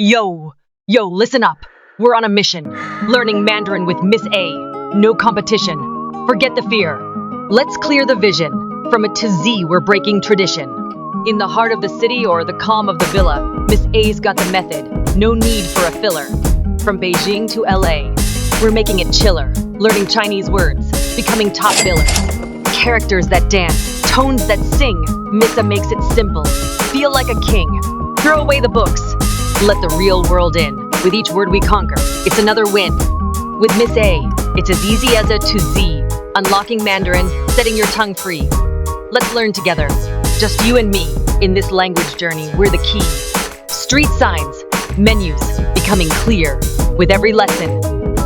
Yo, listen up. We're on a mission. Learning Mandarin with Miss A. No competition. Forget the fear. Let's clear the vision. From A to Z, we're breaking tradition. In the heart of the city or the calm of the villa, Miss A's got the method. No need for a filler. From Beijing to LA, we're making it chiller. Learning Chinese words, becoming top billers. Characters that dance, tones that sing. Miss A makes it simple. Feel like a king. Throw away the books. Let the real world in. With each word we conquer, it's another win. With Miss A, it's as easy as A to Z. Unlocking Mandarin, setting your tongue free. Let's learn together. Just you and me. In this language journey, we're the key. Street signs, menus, becoming clear. With every lesson,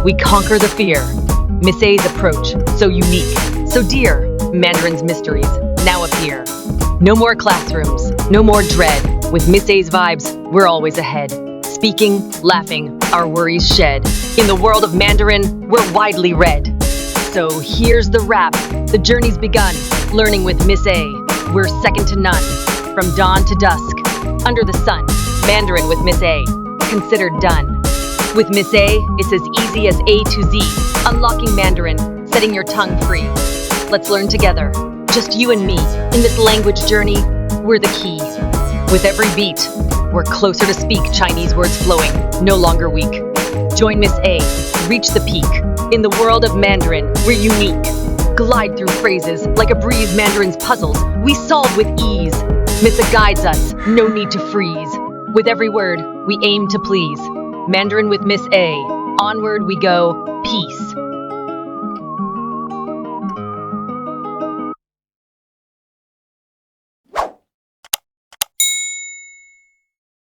we conquer the fear. Miss A's approach, so unique, so dear. Mandarin's mysteries now appear. No more classrooms, no more dread. With Miss A's vibes, we're always ahead. Speaking, laughing, our worries shed. In the world of Mandarin, we're widely read. So here's the wrap. The journey's begun. Learning with Miss A, we're second to none. From dawn to dusk, under the sun, Mandarin with Miss A, considered done. With Miss A, it's as easy as A to Z. Unlocking Mandarin, setting your tongue free. Let's learn together. Just you and me. In this language journey, we're the key. With every beat, we're closer to speak Chinese words flowing, no longer weak. Join Miss A, reach the peak. In the world of Mandarin, we're unique. Glide through phrases like a breeze. Mandarin's puzzles, we solve with ease. Miss A guides us, no need to freeze. With every word, we aim to please. Mandarin with Miss A, onward we go, peace.